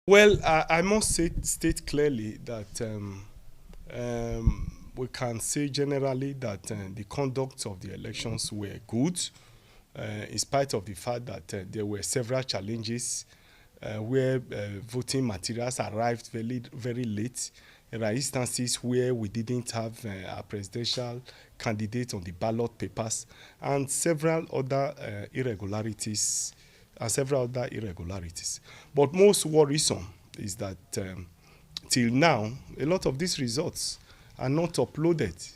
Well, I must state clearly that we can say generally that the conduct of the elections were good, in spite of the fact that there were several challenges where voting materials arrived very late. There are instances where we didn't have a presidential candidate on the ballot papers, and several other irregularities. But most worrisome is that till now, a lot of these results are not uploaded,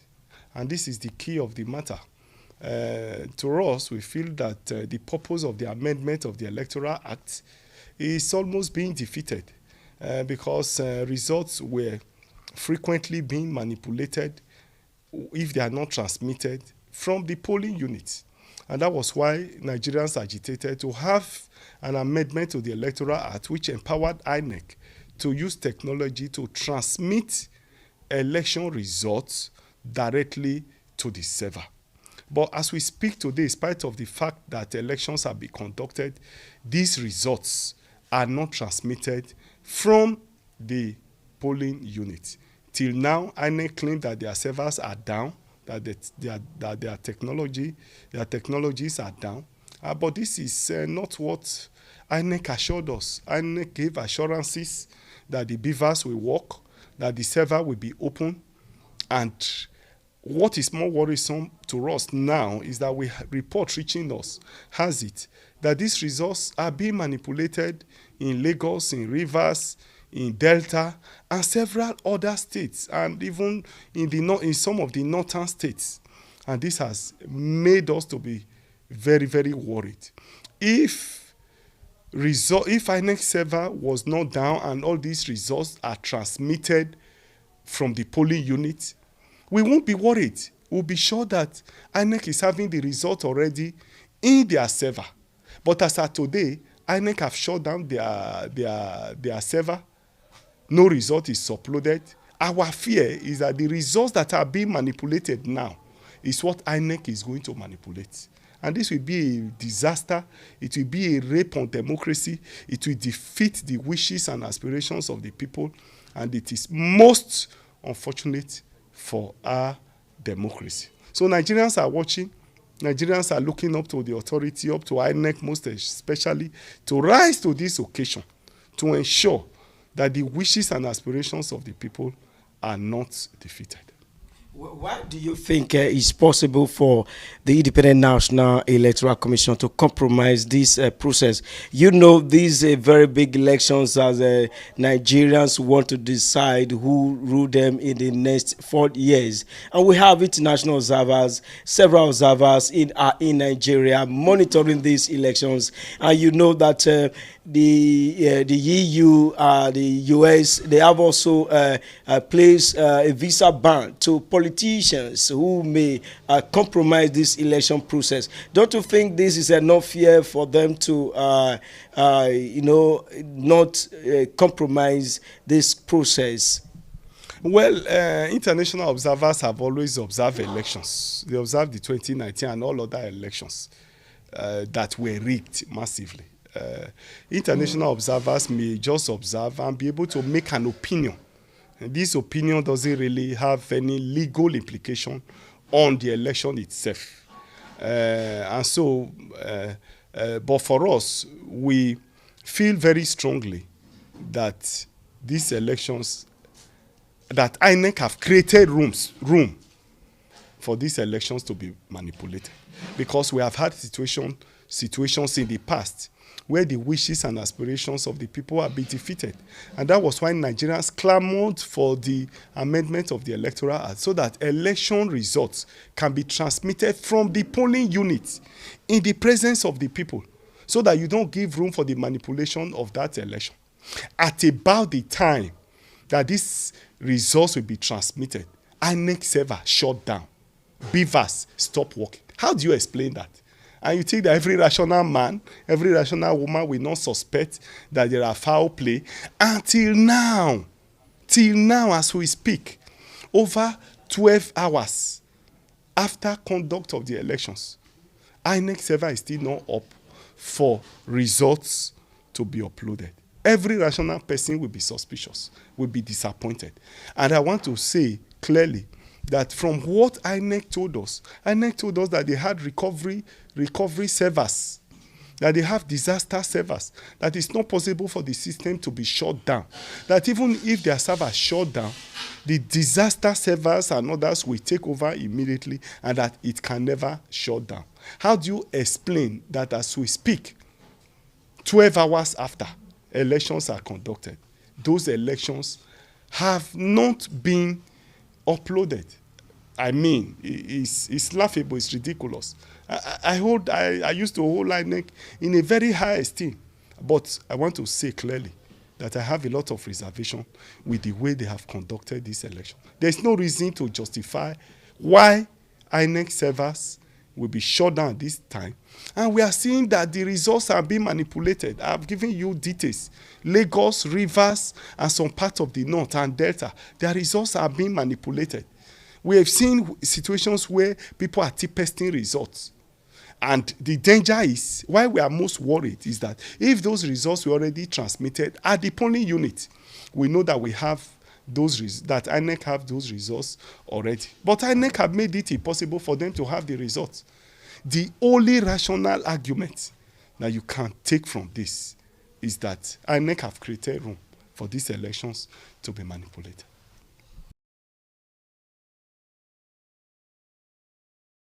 and this is the key of the matter. To us, we feel that the purpose of the amendment of the Electoral Act is almost being defeated because results were frequently being manipulated if they are not transmitted from the polling units. And that was why Nigerians agitated to have an amendment to the Electoral Act which empowered INEC to use technology to transmit election results directly to the server. But as we speak today, in spite of the fact that elections have been conducted, these results are not transmitted from the polling unit. Till now, INEC claimed that their servers are down, that their technologies are down. But this is not what INEC assured us. INEC gave assurances that the Bvas will work, that the server will be open, and what is more worrisome to us now is that we report reaching us has it that these results are being manipulated in Lagos, in Rivers, in Delta, and several other states, and even in some of the northern states. And this has made us to be very, very worried. If INEC server was not down and all these results are transmitted from the polling unit, we won't be worried. We'll be sure that INEC is having the result already in their server. But as of today, INEC have shut down their server. No result is uploaded. Our fear is that the results that are being manipulated now is what INEC is going to manipulate. And this will be a disaster. It will be a rape on democracy. It will defeat the wishes and aspirations of the people. And it is most unfortunate for our democracy. So Nigerians are watching. Nigerians are looking up to the authority, up to INEC most especially, to rise to this occasion to ensure that the wishes and aspirations of the people are not defeated. Why do you think it's possible for the Independent National Electoral Commission to compromise this process? You know, these very big elections as Nigerians want to decide who rule them in the next 4 years. And we have international observers, several observers in Nigeria monitoring these elections. And you know that the EU, the US, they have also placed a visa ban to politicians who may compromise this election process. Don't you think this is enough fear for them to, not compromise this process? Well, international observers have always observed elections. They observed the 2019 and all other elections that were rigged massively. International observers may just observe and be able to make an opinion. And this opinion doesn't really have any legal implication on the election itself. But for us, we feel very strongly that these elections, that INEC have created room for these elections to be manipulated. Because we have had situations in the past where the wishes and aspirations of the people have been defeated. And that was why Nigerians clamored for the amendment of the Electoral Act so that election results can be transmitted from the polling units in the presence of the people so that you don't give room for the manipulation of that election. At about the time that these results will be transmitted, INEC server shut down. Bvas stopped working. How do you explain that? And you think that every rational man, every rational woman will not suspect that there are foul play. Until now, as we speak, over 12 hours after conduct of the elections, INEC server is still not up for results to be uploaded. every rational person will be suspicious, will be disappointed. And I want to say clearly that from what INEC told us that they had recovery servers, that they have disaster servers, that it's not possible for the system to be shut down, that even if their servers shut down, the disaster servers and others will take over immediately, and that it can never shut down. How do you explain that as we speak, 12 hours after elections are conducted, those elections have not been uploaded? I mean, it's laughable, it's ridiculous. I used to hold INEC in a very high esteem, but I want to say clearly that I have a lot of reservation with the way they have conducted this election. There's no reason to justify why INEC servers will be shut down this time. And we are seeing that the results are being manipulated. I've given you details. Lagos, Rivers, and some part of the North and Delta, their results are being manipulated. We have seen situations where people are testing results. And the danger is, why we are most worried is that if those results were already transmitted at the polling unit, we know that we have those that INEC have those results already. But INEC have made it impossible for them to have the results. The only rational argument that you can take from this is that INEC have created room for these elections to be manipulated.